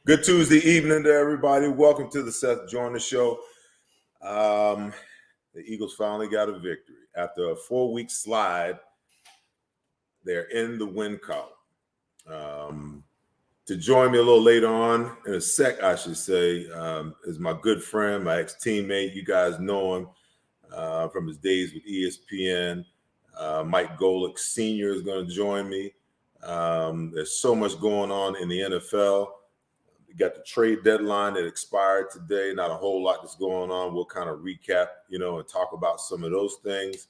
Good Tuesday evening to everybody. Welcome to the Seth Joyner Show. The Eagles finally got a victory. After a 4-week slide, they're in the win column. To join me a little later on, in a sec, I should say, is my good friend, my ex-teammate. You guys know him from his days with ESPN. Mike Golic Sr. is going to join me. There's so much going on in the NFL. We got the trade deadline that expired today. Not a whole lot that's going on. We'll kind of recap, and talk about some of those things.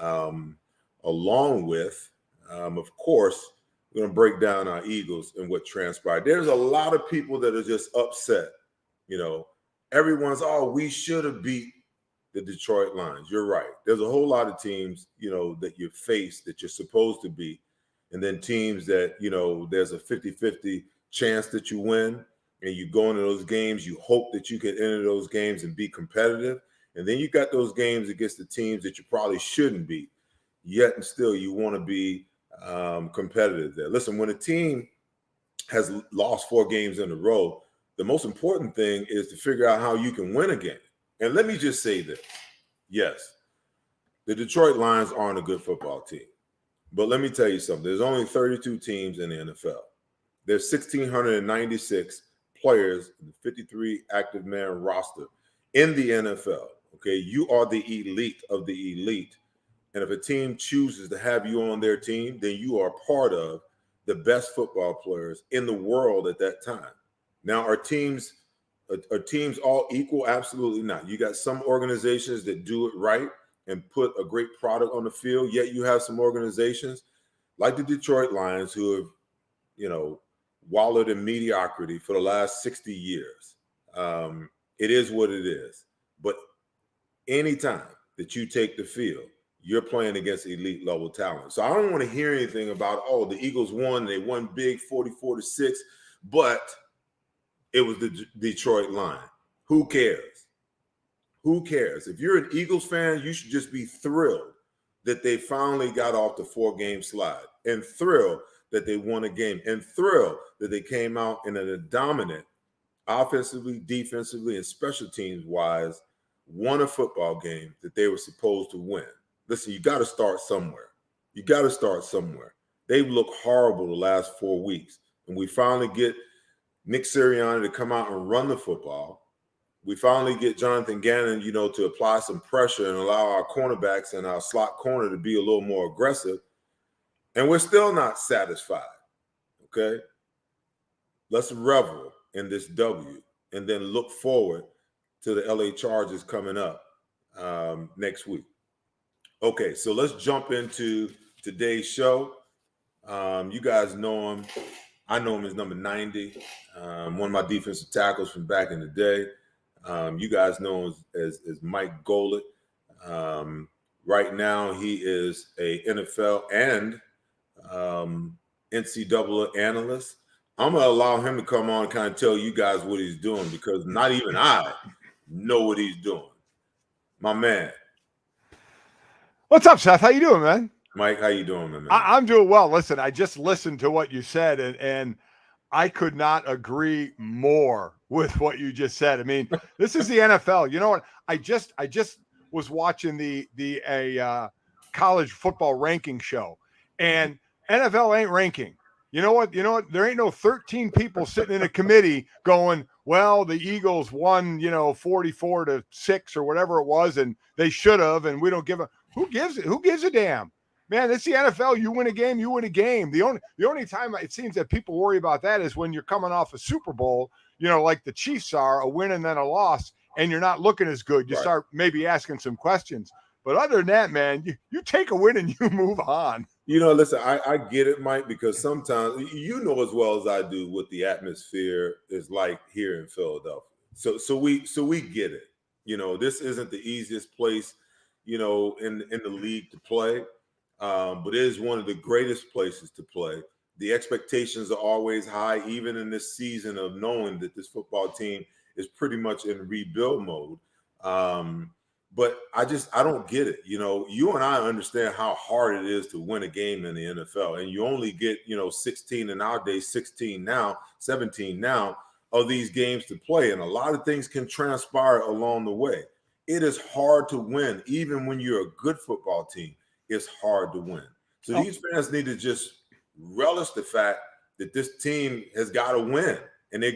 Along with, of course, we're going to break down our Eagles and what transpired. There's a lot of people that are just upset. Everyone's, we should have beat the Detroit Lions. You're right. There's a whole lot of teams, that you face that you're supposed to beat. And then teams that, there's a 50-50 chance that you win, and you go into those games, you hope that you can enter those games and be competitive. And then you got those games against the teams that you probably shouldn't beat, yet and still you want to be competitive there. Listen, when a team has lost 4 games in a row, the most important thing is to figure out how you can win a game. And let me just say this. Yes, the Detroit Lions aren't a good football team. But let me tell you something. There's only 32 teams in the NFL. There's 1,696 players in the 53 active man roster in the NFL. Okay, you are the elite of the elite. And if a team chooses to have you on their team, then you are part of the best football players in the world at that time. Now, are teams all equal? Absolutely not. You got some organizations that do it right and put a great product on the field, yet you have some organizations like the Detroit Lions who have, wallowed in mediocrity for the last 60 years. It is what it is. But anytime that you take the field, you're playing against elite level talent. So I don't want to hear anything about, the Eagles won, they won big 44-6, but it was the Detroit Lions. Who cares? Who cares? If you're an Eagles fan, you should just be thrilled that they finally got off the 4-game slide, and thrilled that they won a game, and thrilled that they came out in a dominant, offensively, defensively, and special teams wise, won a football game that they were supposed to win. Listen, you got to start somewhere. You got to start somewhere. They've looked horrible the last 4 weeks, and we finally get Nick Sirianni to come out and run the football. We finally get Jonathan Gannon, to apply some pressure and allow our cornerbacks and our slot corner to be a little more aggressive. And we're still not satisfied, okay? Let's revel in this W and then look forward to the LA Chargers coming up next week. Okay, so let's jump into today's show. You guys know him. I know him as number 90, one of my defensive tackles from back in the day. You guys know him as Mike Golic. Right now, he is a NFL and NCAA analyst. I'm going to allow him to come on and kind of tell you guys what he's doing, because not even I know what he's doing. My man. What's up, Seth? How you doing, man? Mike, how you doing, my man? I'm doing well. Listen, I just listened to what you said, and I could not agree more with what you just said. I mean, this is the NFL. You know what? I just was watching the college football ranking show, and NFL ain't ranking. You know what? There ain't no 13 people sitting in a committee going, well, the Eagles won, 44-6 or whatever it was, and they should have, and we don't give a who gives a damn. Man, it's the NFL. You win a game, you win a game. The only time it seems that people worry about that is when you're coming off a Super Bowl, like the Chiefs are, a win and then a loss, and you're not looking as good. You start maybe asking some questions. But other than that, man, you take a win and you move on. Listen, I get it, Mike, because sometimes you know as well as I do what the atmosphere is like here in Philadelphia. So we get it. This isn't the easiest place, in the league to play. But it is one of the greatest places to play. The expectations are always high, even in this season of knowing that this football team is pretty much in rebuild mode. But I don't get it. You and I understand how hard it is to win a game in the NFL, and you only get, 16 in our day, 16 now, 17 now. of these games to play, and a lot of things can transpire along the way. It is hard to win. Even when you're a good football team, it's hard to win. So these fans need to just relish the fact that this team has got to win, and they're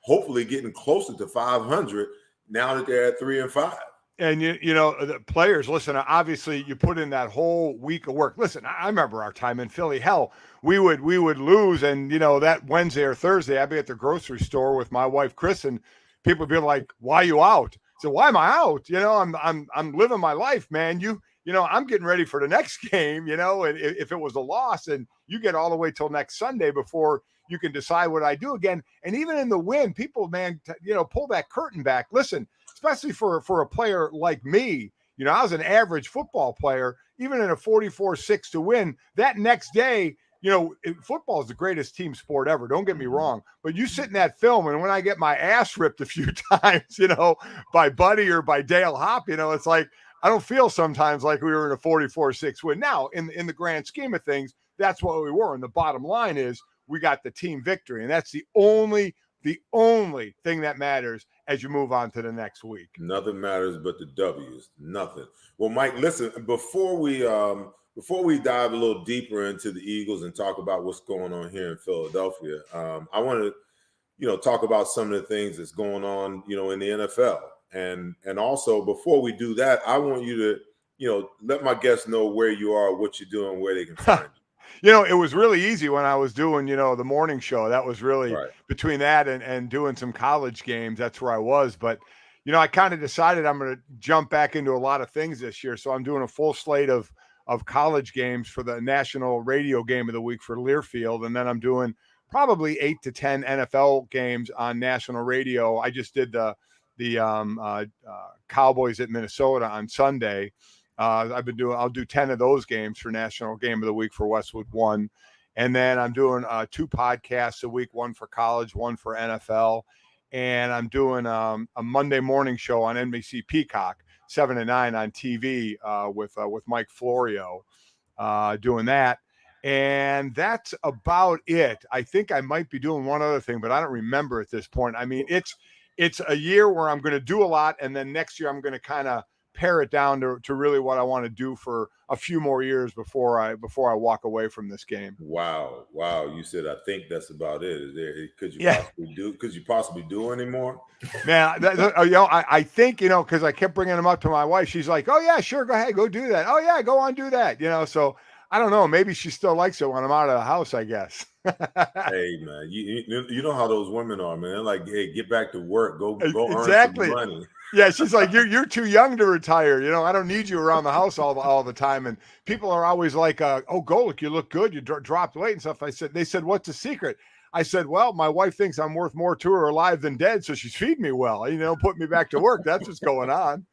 hopefully getting closer to 500 now that they're at 3-5. And you know, the players, listen, obviously you put in that whole week of work. Listen, I remember our time in Philly. Hell, we would lose, and you know, that Wednesday or Thursday, I'd be at the grocery store with my wife Chris, and people would be like, "Why are you out?" So why am I out? You know, I'm living my life, man. You know, I'm getting ready for the next game. You know, and if it was a loss, and you get all the way till next Sunday before you can decide what I do again. And even in the win, people, man, you know, pull that curtain back. Listen. Especially for a player like me, you know, I was an average football player, even in a 44-6 to win. That next day, you know, football is the greatest team sport ever. Don't get me wrong. But you sit in that film, and when I get my ass ripped a few times, you know, by Buddy or by Dale Hop, you know, it's like I don't feel sometimes like we were in a 44-6 win. Now, in the grand scheme of things, that's what we were. And the bottom line is we got the team victory. And that's the only thing that matters as you move on to the next week. Nothing matters but the W's. Nothing. Well, Mike, listen, before we dive a little deeper into the Eagles and talk about what's going on here in Philadelphia, I want to, you know, talk about some of the things that's going on, you know, in the NFL. And also before we do that, I want you to, you know, let my guests know where you are, what you're doing, where they can find you. You know, it was really easy when I was doing, you know, the morning show. That was really right. Between that and doing some college games. That's where I was. But, you know, I kind of decided I'm going to jump back into a lot of things this year. So I'm doing a full slate of college games for the national radio game of the week for Learfield. And then I'm doing probably 8 to 10 NFL games on national radio. I just did the Cowboys at Minnesota on Sunday. I'll do 10 of those games for National Game of the Week for Westwood One. And then I'm doing 2 podcasts a week, one for college, one for NFL. And I'm doing a Monday morning show on NBC Peacock, 7 to 9 on TV with Mike Florio doing that. And that's about it. I think I might be doing one other thing, but I don't remember at this point. I mean, it's a year where I'm going to do a lot. And then next year I'm going to kind of pare it down to really what I want to do for a few more years before I walk away from this game. Wow. You said, I think that's about it. Could you possibly do anymore? Man, you know, I think, you know, because I kept bringing them up to my wife. She's like, oh yeah, sure. Go ahead. Go do that. Oh yeah, go on, do that. You know, so I don't know. Maybe she still likes it when I'm out of the house, I guess. Hey man, you know how those women are, man. They're like, hey, get back to work. Go exactly. earn some money. Yeah, she's like, you're too young to retire. You know, I don't need you around the house all the time. And people are always like, oh, Golic, you look good. You dropped weight and stuff. They said, what's the secret? I said, well, my wife thinks I'm worth more to her alive than dead, so she's feeding me well. You know, put me back to work. That's what's going on.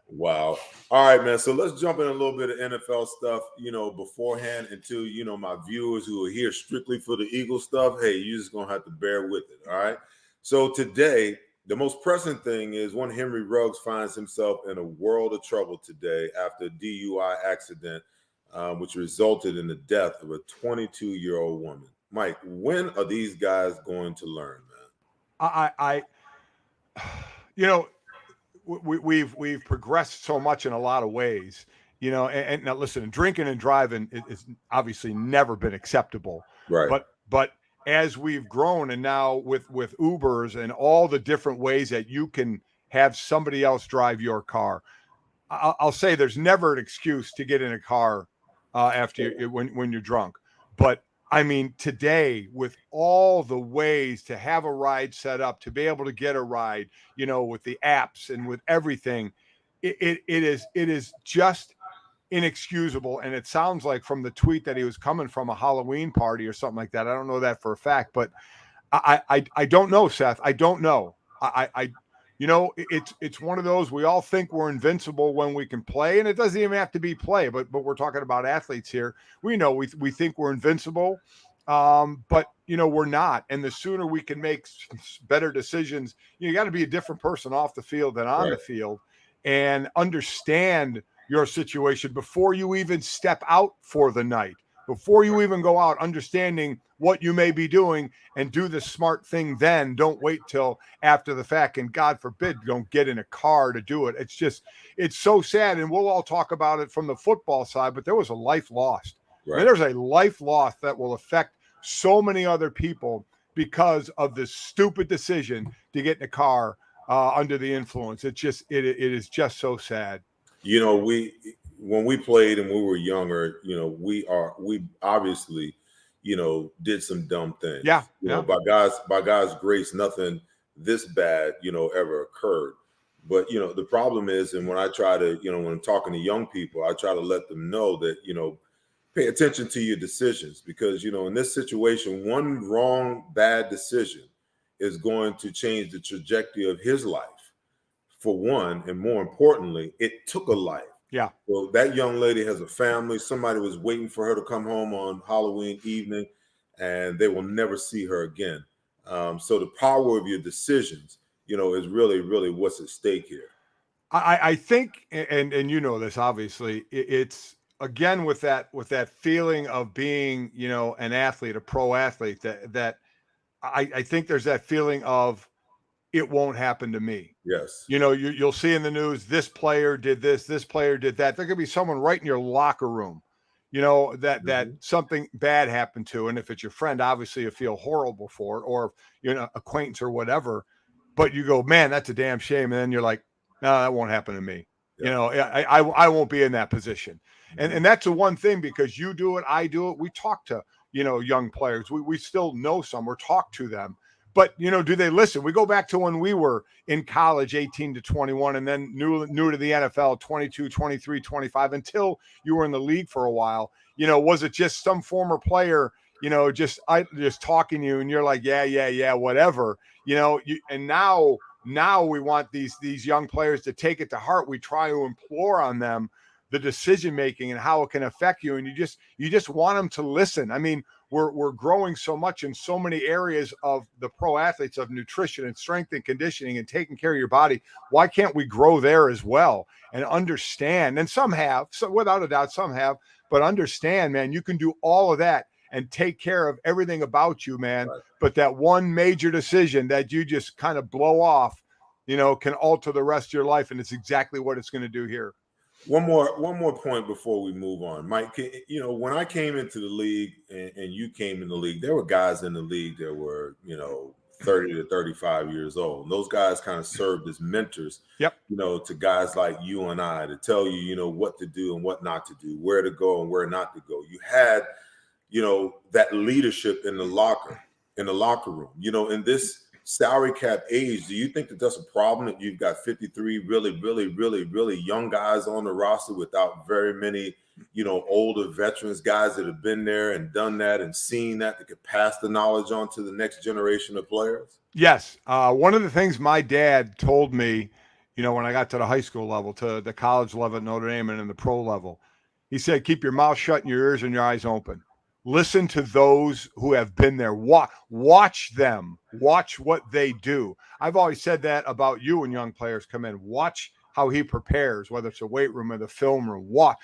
Wow. All right, man. So let's jump in a little bit of NFL stuff, you know, beforehand into, you know, my viewers who are here strictly for the Eagles stuff. Hey, you're just going to have to bear with it. All right. So today, the most pressing thing is one Henry Ruggs finds himself in a world of trouble today after a DUI accident, which resulted in the death of a 22-year-old woman. Mike, when are these guys going to learn, man? You know, we've progressed so much in a lot of ways, you know, and now listen, drinking and driving is obviously never been acceptable. Right. But as we've grown, and now with Ubers and all the different ways that you can have somebody else drive your car, I'll say there's never an excuse to get in a car when you're drunk. But I mean, today with all the ways to have a ride set up, to be able to get a ride, you know, with the apps and with everything, it is just inexcusable. And it sounds like from the tweet that he was coming from a Halloween party or something like that. I don't know that for a fact, but I don't know, Seth. I don't know. You know, it's one of those, we all think we're invincible when we can play, and it doesn't even have to be play, but we're talking about athletes here. We know we think we're invincible, but you know, we're not. And the sooner we can make better decisions, you got to be a different person off the field than on the field, and understand your situation before you even step out for the night. before you even go out, understanding what you may be doing, and do the smart thing then. Don't wait till after the fact, and God forbid, don't get in a car to do it. It's so sad, and we'll all talk about it from the football side, but there was a life lost. Right. I mean, there's a life lost that will affect so many other people because of this stupid decision to get in a car under the influence. It is just so sad. You know, when we played and we were younger, you know, we obviously, you know, did some dumb things. Yeah. You know, by God's grace, nothing this bad, you know, ever occurred. But, you know, the problem is, and when I try to, you know, when I'm talking to young people, I try to let them know that, you know, pay attention to your decisions, because, you know, in this situation, one wrong, bad decision is going to change the trajectory of his life, for one, and more importantly, it took a life. Yeah. Well, that young lady has a family. Somebody was waiting for her to come home on Halloween evening, and they will never see her again. So the power of your decisions, you know, is really, really what's at stake here. I think, and you know this, obviously, it's again with that feeling of being, you know, an athlete, a pro athlete, that I think there's that feeling of, it won't happen to me. Yes. You know, you'll see in the news, this player did this player did that. There could be someone right in your locker room, you know, that something bad happened to. And if it's your friend, obviously you feel horrible for it, or, you know, acquaintance or whatever. But you go, man, that's a damn shame. And then you're like, no, that won't happen to me. Yeah. You know, I won't be in that position. And that's the one thing, because you do it, I do it. We talk to, you know, young players. We still know some, or talk to them. But, you know, do they listen? We go back to when we were in college, 18 to 21, and then new to the NFL, 22, 23, 25, until you were in the league for a while. You know, was it just some former player, you know, just talking to you, and you're like, yeah, whatever, you know, and now we want these young players to take it to heart. We try to implore on them the decision-making and how it can affect you. And you just want them to listen. I mean, we're growing so much in so many areas of the pro athletes, of nutrition and strength and conditioning and taking care of your body. Why can't we grow there as well and understand? And some have, so without a doubt, some have, but understand, man, you can do all of that and take care of everything about you, man. Right. But that one major decision that you just kind of blow off, you know, can alter the rest of your life. And it's exactly what it's going to do here. One more point before we move on, Mike. You know, when I came into the league and you came in the league, there were guys in the league that were, you know, 30 to 35 years old. And those guys kind of served as mentors, you know, to guys like you and I, to tell you, you know, what to do and what not to do, where to go and where not to go. You had, you know, that leadership in the locker room. You know, in this salary cap age, do you think that that's a problem, that you've got 53 really young guys on the roster without very many, you know, older veterans, guys that have been there and done that and seen that could pass the knowledge on to the next generation of players? Yes. One of the things my dad told me, you know, when I got to the high school level, to the college level at Notre Dame, and in the pro level, he said, keep your mouth shut and your ears and your eyes open. Listen to those who have been there. Watch them. Watch what they do. I've always said that about you when young players come in. Watch how he prepares, whether it's a weight room or the film room. Watch.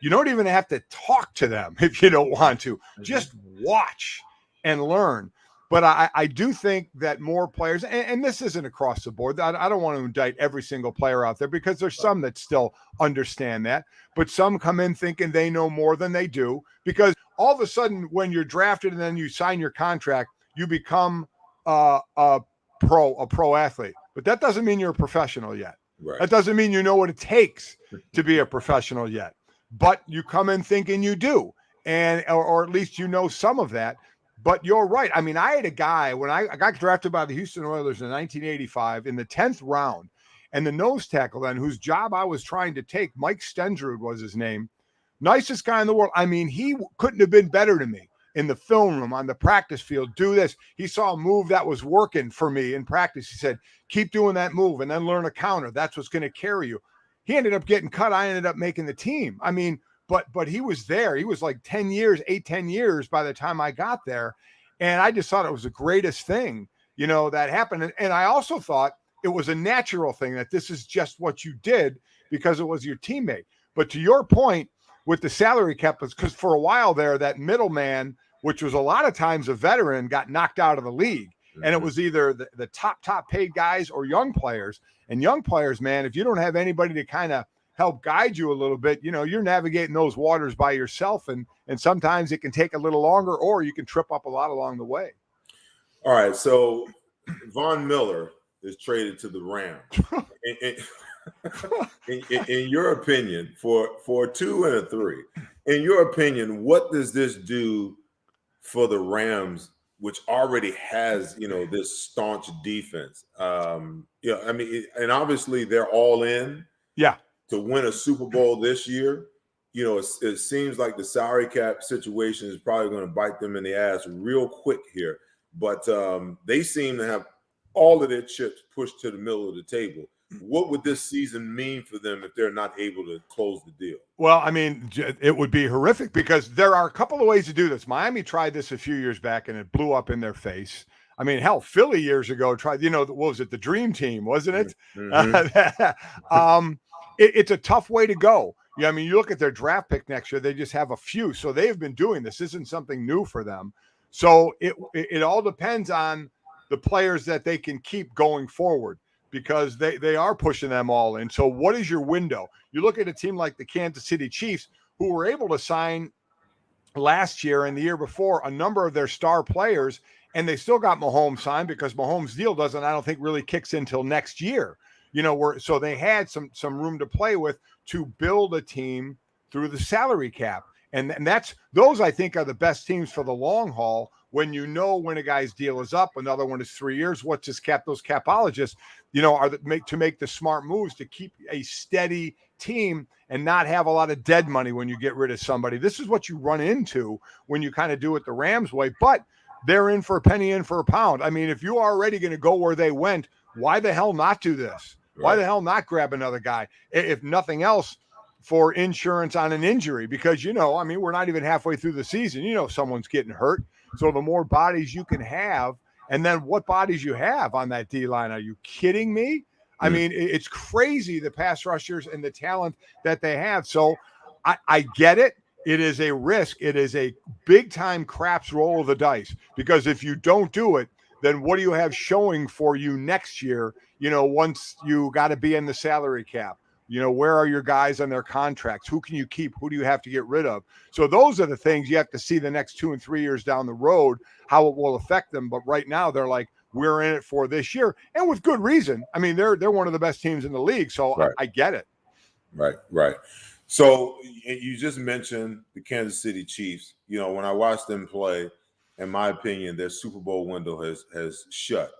You don't even have to talk to them if you don't want to. Just watch and learn. But I do think that more players, and this isn't across the board. I don't want to indict every single player out there, because there's some that still understand that. But some come in thinking they know more than they do, because all of a sudden when you're drafted and then you sign your contract, you become a pro athlete. But that doesn't mean you're a professional yet. Right. That doesn't mean you know what it takes to be a professional yet. But you come in thinking you do, or at least you know some of that. But you're right. I mean, I had a guy when I got drafted by the Houston Oilers in 1985 in the 10th round, and the nose tackle then, whose job I was trying to take, Mike Stendrud was his name, nicest guy in the world. I mean, he couldn't have been better to me in the film room, on the practice field. Do this. He saw a move that was working for me in practice. He said, keep doing that move and then learn a counter. That's what's going to carry you. He ended up getting cut. I ended up making the team. I mean, but he was there. He was like 10 years by the time I got there. And I just thought it was the greatest thing, you know, that happened. And I also thought it was a natural thing, that this is just what you did because it was your teammate. But to your point, with the salary cap, because for a while there, that middleman, which was a lot of times a veteran, got knocked out of the league. And it was either the top paid guys or young players. And young players, man, if you don't have anybody to kind of help guide you a little bit, you're navigating those waters by yourself. And sometimes it can take a little longer, or you can trip up a lot along the way. All right. So Von Miller is traded to the Rams. In your opinion, for 2 and a 3, in your opinion, what does this do for the Rams, which already has, this staunch defense? And obviously they're all in to win a Super Bowl this year. It seems like the salary cap situation is probably going to bite them in the ass real quick here. But they seem to have all of their chips pushed to the middle of the table. What would this season mean for them if they're not able to close the deal? Well, I mean, it would be horrific because there are a couple of ways to do this. Miami tried this a few years back and it blew up in their face. I mean, hell, Philly years ago tried, what was it? The Dream Team, wasn't it? Mm-hmm. It's a tough way to go. Yeah, I mean, you look at their draft pick next year, they just have a few. So they've been doing this. This isn't something new for them. So it all depends on the players that they can keep going forward, because they are pushing them all in. So what is your window? You look at a team like the Kansas City Chiefs, who were able to sign last year and the year before a number of their star players, and they still got Mahomes signed because Mahomes' deal I don't think really kicks in until next year. So they had some room to play with to build a team through the salary cap. And those I think are the best teams for the long haul, when when a guy's deal is up, another one is 3 years. What's his cap? Those capologists, are to make the smart moves to keep a steady team and not have a lot of dead money when you get rid of somebody. This is what you run into when you kind of do it the Rams way, but they're in for a penny, in for a pound. I mean, if you're already going to go where they went, why the hell not do this? Right. Why the hell not grab another guy? If nothing else, for insurance on an injury, because, we're not even halfway through the season. Someone's getting hurt. So the more bodies you can have, and then what bodies you have on that D-line. Are you kidding me? I mean, it's crazy, the pass rushers and the talent that they have. So I get it. It is a risk. It is a big-time craps roll of the dice, because if you don't do it, then what do you have showing for you next year, once you got to be in the salary cap? Where are your guys on their contracts? Who can you keep? Who do you have to get rid of? So those are the things you have to see the next 2 and 3 years down the road, how it will affect them. But right now they're like, we're in it for this year, and with good reason. I mean, they're one of the best teams in the league. So right. I get it. Right. So you just mentioned the Kansas City Chiefs. When I watched them play, in my opinion, their Super Bowl window has shut.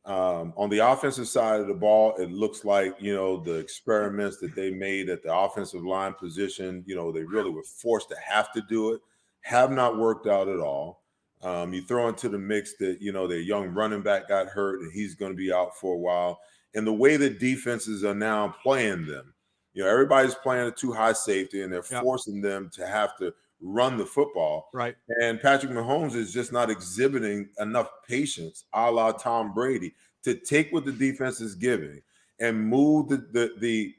On the offensive side of the ball, it looks like, the experiments that they made at the offensive line position, they really were forced to have to do it, have not worked out at all. You throw into the mix that, their young running back got hurt and he's going to be out for a while. And the way the defenses are now playing them, everybody's playing a too high safety, and they're forcing them to have to run the football. Right. And Patrick Mahomes is just not exhibiting enough patience, a la Tom Brady, to take what the defense is giving and move the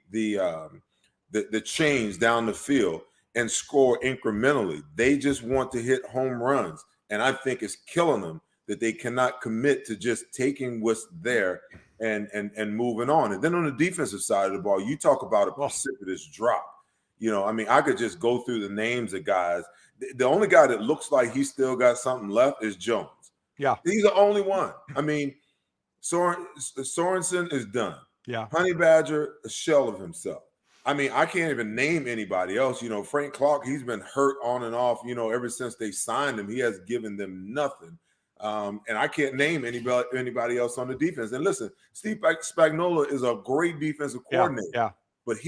chains down the field and score incrementally. They just want to hit home runs. And I think it's killing them that they cannot commit to just taking what's there and moving on. And then on the defensive side of the ball, you talk about a precipitous drop. I could just go through the names of guys. The only guy that looks like he's still got something left is Jones. Yeah. He's the only one. I mean, Sorensen is done. Yeah. Honey Badger, a shell of himself. I mean, I can't even name anybody else. Frank Clark, he's been hurt on and off, ever since they signed him. He has given them nothing. And I can't name anybody else on the defense. And listen, Steve Spagnuolo is a great defensive coordinator. Yeah. But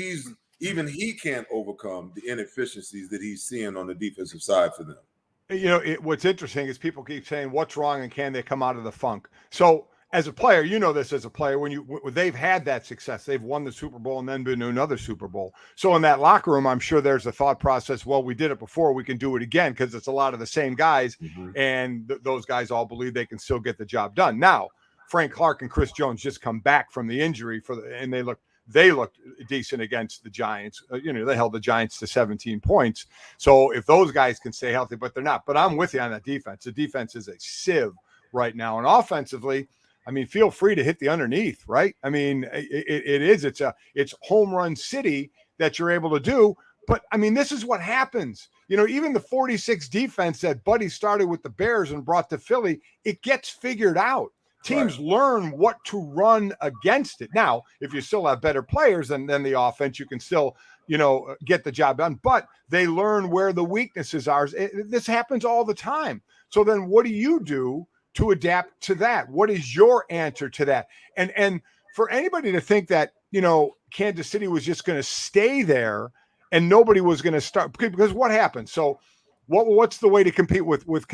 even he can't overcome the inefficiencies that he's seeing on the defensive side for them. What's interesting is people keep saying, what's wrong and can they come out of the funk? So as a player, this as a player, when they've had that success, they've won the Super Bowl and then been to another Super Bowl. So in that locker room, I'm sure there's a thought process, well, we did it before, we can do it again, because it's a lot of the same guys, and those guys all believe they can still get the job done. Now, Frank Clark and Chris Jones just come back from the injury and they looked decent against the Giants. They held the Giants to 17 points. So if those guys can stay healthy, but they're not. But I'm with you on that defense. The defense is a sieve right now. And offensively, I mean, feel free to hit the underneath, right? I mean, it's home run city that you're able to do. But I mean, this is what happens. Even the 46 defense that Buddy started with the Bears and brought to Philly, it gets figured out. Teams learn what to run against it. Now, if you still have better players than the offense, you can still, get the job done. But they learn where the weaknesses are. This happens all the time. So then what do you do to adapt to that? What is your answer to that? And for anybody to think that, Kansas City was just going to stay there and nobody was going to start, because what happened? So what's the way to compete with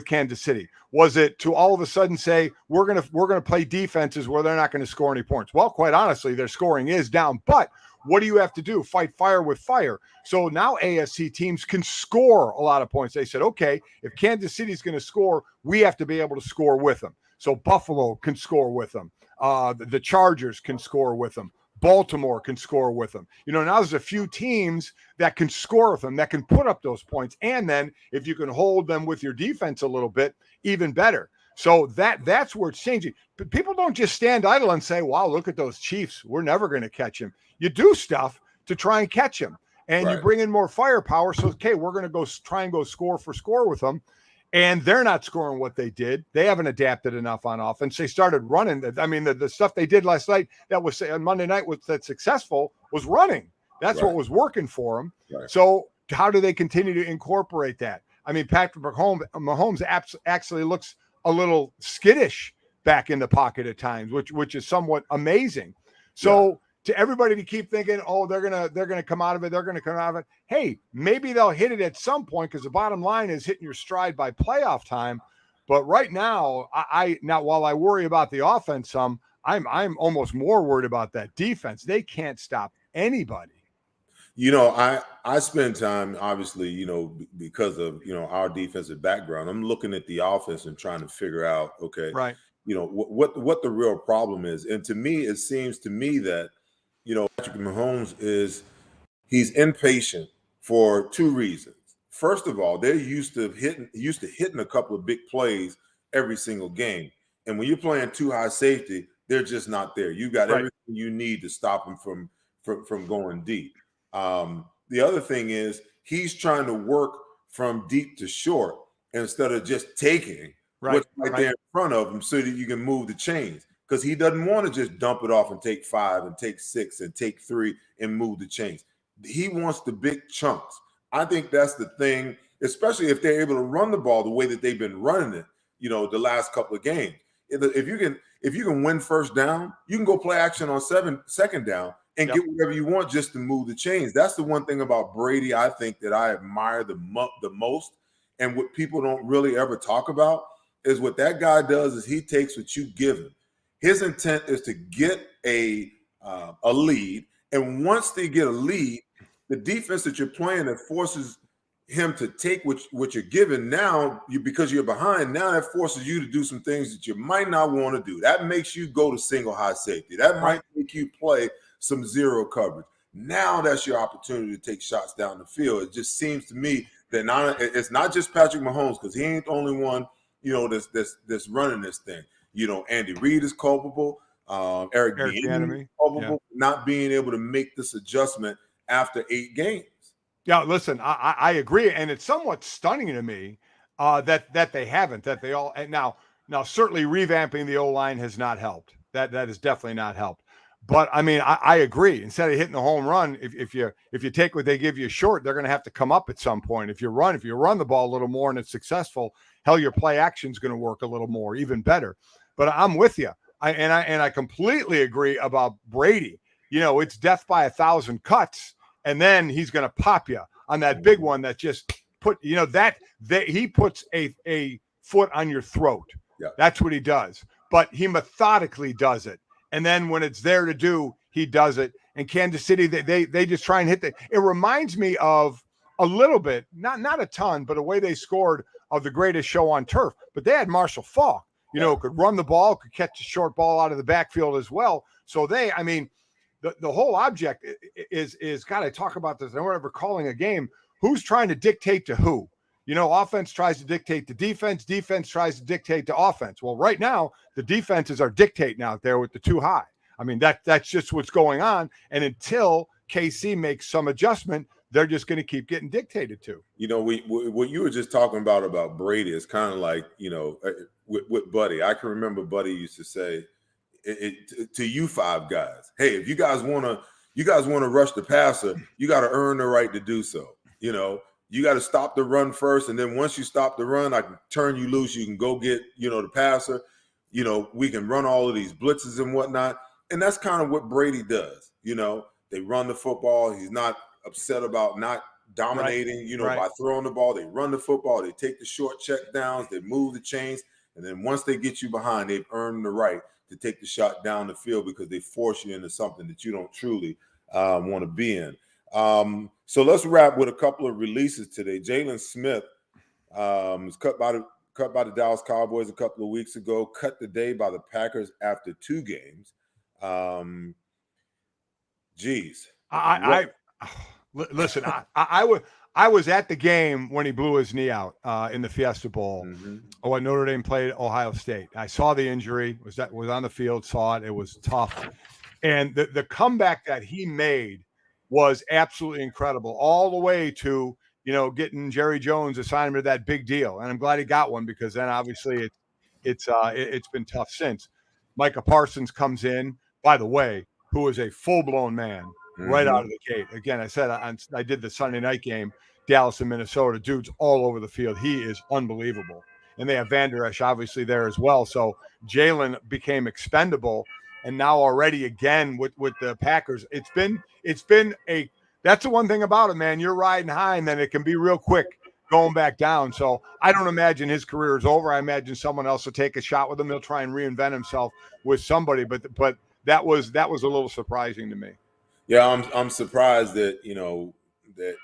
Kansas City? Was it to all of a sudden say we're going to play defenses where they're not going to score any points? Well, quite honestly, their scoring is down, but what do you have to do? Fight fire with fire. So now AFC teams can score a lot of points. They said, okay, if Kansas City's going to score, we have to be able to score with them. So Buffalo can score with them. The Chargers can score with them. Baltimore can score with them. Now there's a few teams that can score with them, that can put up those points. And then if you can hold them with your defense a little bit, even better. So that's where it's changing. But people don't just stand idle and say, wow, look at those Chiefs. We're never going to catch him. You do stuff to try and catch him. And you bring in more firepower. So, okay, we're going to go try and go score for score with them. And they're not scoring what they did. They haven't adapted enough on offense. They started running. I mean, the stuff they did last night that was on Monday night that's successful was running. That's what was working for them. Right. So how do they continue to incorporate that? I mean, Patrick Mahomes actually looks a little skittish back in the pocket at times, which is somewhat amazing. So to everybody to keep thinking, oh, they're gonna come out of it, they're gonna come out of it. Hey, maybe they'll hit it at some point, because the bottom line is hitting your stride by playoff time. But right now, while I worry about the offense some, I'm almost more worried about that defense. They can't stop anybody. I spend time, obviously, because of, our defensive background. I'm looking at the offense and trying to figure out, okay, right, what the real problem is. And to me, it seems to me that, Patrick Mahomes he's impatient for two reasons. First of all, they're used to hitting a couple of big plays every single game. And when you're playing too high safety, they're just not there. You got everything you need to stop them from going deep. The other thing is he's trying to work from deep to short instead of just taking what's there in front of him so that you can move the chains. Because he doesn't want to just dump it off and take 5 and take 6 and take 3 and move the chains. He wants the big chunks. I think that's the thing, especially if they're able to run the ball the way that they've been running it, the last couple of games. If you can win first down, you can go play action on second down and get whatever you want just to move the chains. That's the one thing about Brady I think that I admire the most, and what people don't really ever talk about is what that guy does is he takes what you give him. His intent is to get a lead, and once they get a lead, the defense that you're playing that forces him to take what you're given now, because you're behind, now that forces you to do some things that you might not want to do. That makes you go to single high safety. That might make you play some zero coverage. Now that's your opportunity to take shots down the field. It just seems to me that it's not just Patrick Mahomes, because he ain't the only one, that's running this thing. Andy Reid is culpable. Eric Bieniemy is culpable for not being able to make this adjustment after 8 games. Yeah, listen, I agree, and it's somewhat stunning to me that they haven't. That they all now certainly revamping the O-line has not helped. That has definitely not helped. But I mean, I agree. Instead of hitting the home run, if you take what they give you short, they're going to have to come up at some point. If you run the ball a little more and it's successful, hell, your play action is going to work a little more, even better. But I'm with you. I completely agree about Brady. It's death by 1,000 cuts, and then he's going to pop you on that big one that just put, that he puts a foot on your throat. Yeah. That's what he does. But he methodically does it. And then when it's there to do, he does it. And Kansas City, they just try and hit it reminds me of a little bit, not a ton, but a way they scored of the greatest show on turf. But they had Marshall Faulk, could run the ball, could catch a short ball out of the backfield as well. So the whole object is God, I talk about this. I don't ever calling a game. Who's trying to dictate to who? Offense tries to dictate to defense. Defense tries to dictate to offense. Well, right now, the defenses are dictating out there with the too high. I mean, that's just what's going on. And until KC makes some adjustment, they're just going to keep getting dictated to. What you were just talking about Brady is kind of like, with Buddy. I can remember Buddy used to say to you five guys, hey, if you guys want to rush the passer, you got to earn the right to do so. You got to stop the run first, and then once you stop the run, I can turn you loose. You can go get, the passer. We can run all of these blitzes and whatnot. And that's kind of what Brady does. They run the football. He's not upset about not dominating, by throwing the ball. They run the football. They take the short check downs. They move the chains. And then once they get you behind, they've earned the right to take the shot down the field because they force you into something that you don't truly want to be in. So let's wrap with a couple of releases today. Jalen Smith was cut by the Dallas Cowboys a couple of weeks ago, cut today by the Packers after 2 games. Listen, I was at the game when he blew his knee out in the Fiesta Bowl. Mm-hmm. When Notre Dame played Ohio State. I saw the injury, was on the field, saw it. It was tough. And the comeback that he made was absolutely incredible, all the way to, getting Jerry Jones assigned to that big deal. And I'm glad he got one, because then obviously it's been tough since. Micah Parsons comes in, by the way, who is a full-blown man right out of the gate. Again, I said I did the Sunday night game, Dallas and Minnesota. Dude's all over the field. He is unbelievable. And they have Van Der Esch obviously there as well. So Jalen became expendable. And now already again with the Packers, it's been that's the one thing about it, man. You're riding high, and then it can be real quick going back down. So I don't imagine his career is over. I imagine someone else will take a shot with him. He'll try and reinvent himself with somebody. But that was a little surprising to me. Yeah, I'm surprised that that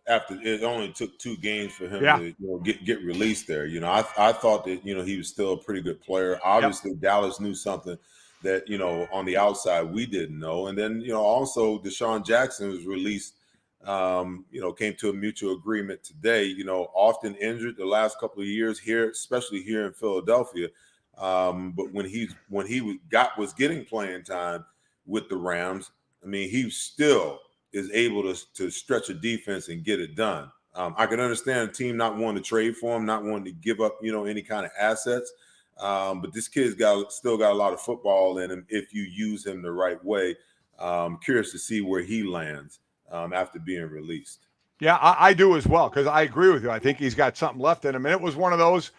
after it only took 2 games for him to get released there. I thought that he was still a pretty good player. Obviously, Dallas knew something that on the outside we didn't know. And then also Deshaun Jackson was released. Came to a mutual agreement today. Often injured the last couple of years here, especially here in Philadelphia. But when he was getting playing time with the Rams, I mean, he still is able to stretch a defense and get it done. I can understand a team not wanting to trade for him, not wanting to give up, any kind of assets. But this kid's still got a lot of football in him if you use him the right way. Curious to see where he lands after being released. Yeah, I do as well, because I agree with you. I think he's got something left in him. And it was one of those,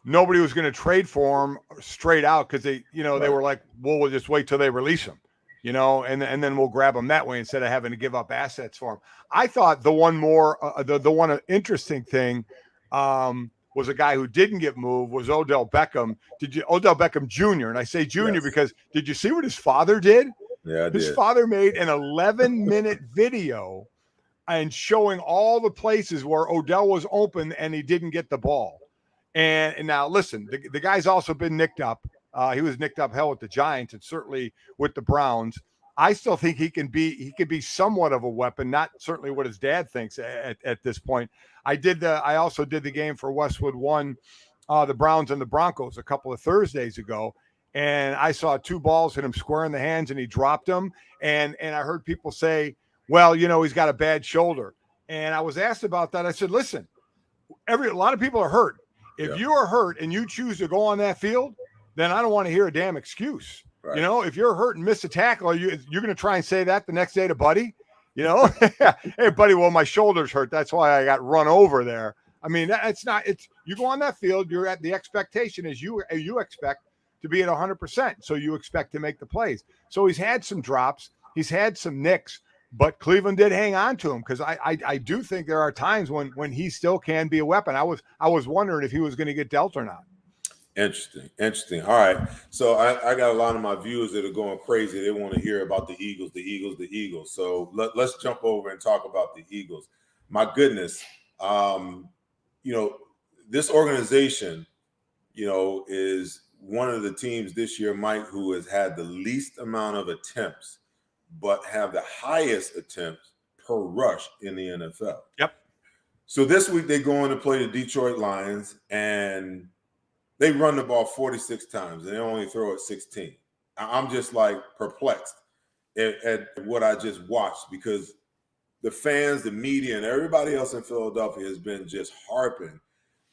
nobody was going to trade for him straight out, because they were like, well, we'll just wait till they release him. And then we'll grab him that way instead of having to give up assets for him. I thought the one interesting thing was a guy who didn't get moved was Odell Beckham. Odell Beckham Jr. And I say Jr. because did you see what his father did? Yeah, I did. His father made an 11-minute video and showing all the places where Odell was open and he didn't get the ball. And now listen, the guy's also been nicked up. He was nicked up hell with the Giants and certainly with the Browns. I still think he could be somewhat of a weapon, not certainly what his dad thinks at this point. I also did the game for Westwood One, the Browns and the Broncos a couple of Thursdays ago, and I saw 2 balls hit him square in the hands and he dropped them. And I heard people say, well, he's got a bad shoulder. And I was asked about that. I said, listen, a lot of people are hurt. If you are hurt and you choose to go on that field, then I don't want to hear a damn excuse. Right. If you're hurt and miss a tackle, you're going to try and say that the next day to Buddy, hey, Buddy, well, my shoulder's hurt. That's why I got run over there. I mean, you go on that field, you're at the expectation is you expect to be at 100%. So you expect to make the plays. So he's had some drops. He's had some nicks, but Cleveland did hang on to him, because I do think there are times when he still can be a weapon. I was wondering if he was going to get dealt or not. Interesting. All right. So I got a lot of my viewers that are going crazy. They want to hear about the Eagles. So let's jump over and talk about the Eagles. My goodness. This organization, is one of the teams this year, Mike, who has had the least amount of attempts but have the highest attempts per rush in the NFL. Yep. So this week they go in to play the Detroit Lions, and they run the ball 46 times, and they only throw it 16. I'm just like perplexed at what I just watched, because the fans, the media, and everybody else in Philadelphia has been just harping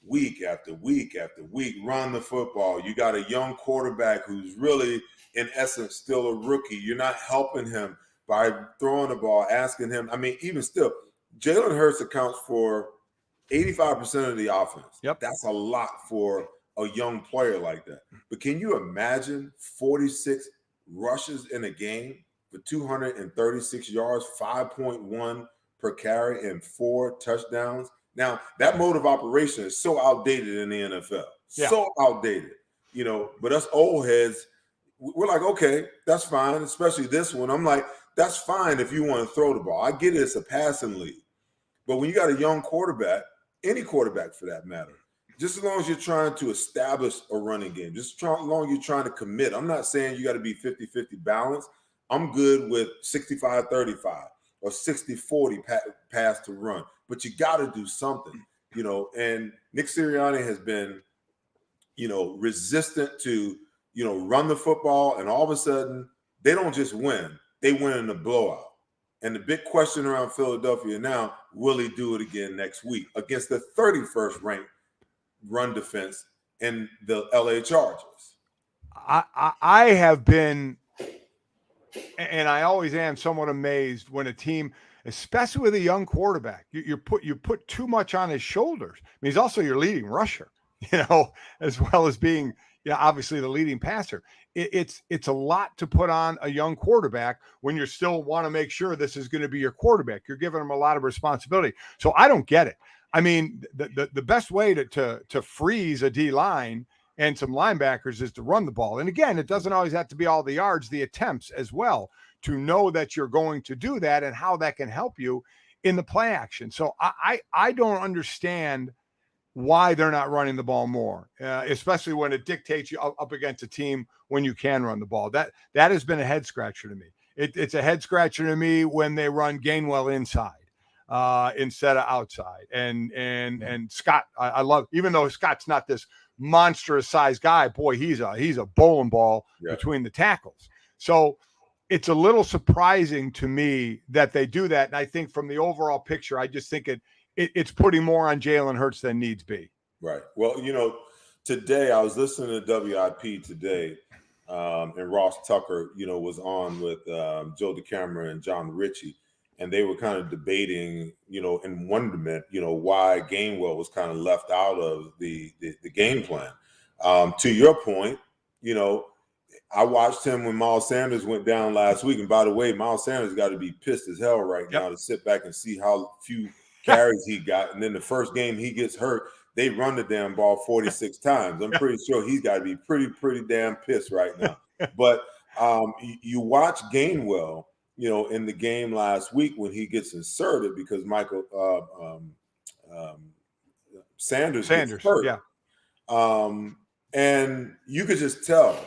week after week after week, run the football. You got a young quarterback who's really, in essence, still a rookie. You're not helping him by throwing the ball, asking him. I mean, even still, Jalen Hurts accounts for 85% of the offense. Yep. That's a lot for a young player like that. But can you imagine 46 rushes in a game for 236 yards, 5.1 per carry, and 4 touchdowns? Now, that mode of operation is so outdated in the NFL. Yeah. So outdated, but us old heads, we're like, okay, that's fine, especially this one. I'm like, that's fine if you want to throw the ball. I get it, it's a passing league. But when you got a young quarterback, any quarterback for that matter, just as long as you're trying to establish a running game, just as long as you're trying to commit. I'm not saying you got to be 50-50 balance. I'm good with 65-35 or 60-40 pass to run. But you got to do something, and Nick Sirianni has been, resistant to, run the football. And all of a sudden, they don't just win. They win in a blowout. And the big question around Philadelphia now, will he do it again next week against the 31st ranked run defense in the LA Chargers? I have been, and I always am, somewhat amazed when a team, especially with a young quarterback, you put too much on his shoulders. I mean, he's also your leading rusher, as well as being, obviously the leading passer. It's a lot to put on a young quarterback when you still want to make sure this is going to be your quarterback. You're giving him a lot of responsibility. So I don't get it. I mean, the best way to freeze a D line and some linebackers is to run the ball. And again, it doesn't always have to be all the yards, the attempts as well, to know that you're going to do that and how that can help you in the play action. So I don't understand why they're not running the ball more, especially when it dictates you up against a team when you can run the ball. That has been a head scratcher to me. It's a head scratcher to me when they run Gainwell inside instead of outside. And Scott, I love, even though Scott's not this monstrous size guy, boy, he's a bowling ball between the tackles. So it's a little surprising to me that they do that. And I think from the overall picture, I just think it's putting more on Jalen Hurts than needs be. Right. Well, today I was listening to WIP today, and Ross Tucker, was on with Joe DeCamera and John Ritchie, and they were kind of debating, in wonderment, why Gainwell was kind of left out of the game plan. To your point, I watched him when Miles Sanders went down last week, and by the way, Miles Sanders got to be pissed as hell right now to sit back and see how few carries he got. And then the first game he gets hurt, they run the damn ball 46 times. I'm pretty sure he's got to be pretty damn pissed right now. But you watch Gainwell, in the game last week when he gets inserted because Sanders gets hurt. Yeah. And you could just tell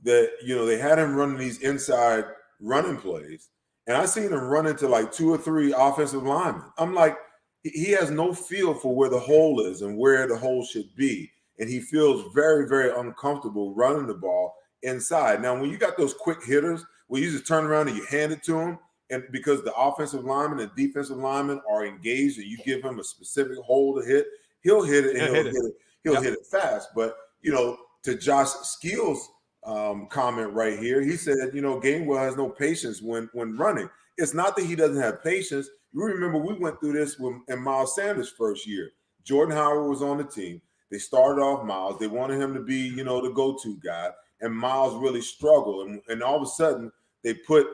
that, they had him running these inside running plays. And I seen him run into like 2 or 3 offensive linemen. I'm like, he has no feel for where the hole is and where the hole should be. And he feels very, very uncomfortable running the ball inside. Now, when you got those quick hitters where you just turn around and you hand it to him, and because the offensive lineman and defensive lineman are engaged and you give him a specific hole to hit, he'll hit it and he'll hit it fast. But, to Josh Skill's comment right here, he said, Gainwell has no patience when running. It's not that he doesn't have patience. You remember we went through this in Miles Sanders' first year. Jordan Howard was on the team. They started off Miles. They wanted him to be, the go-to guy. And Miles really struggled. And all of a sudden, they put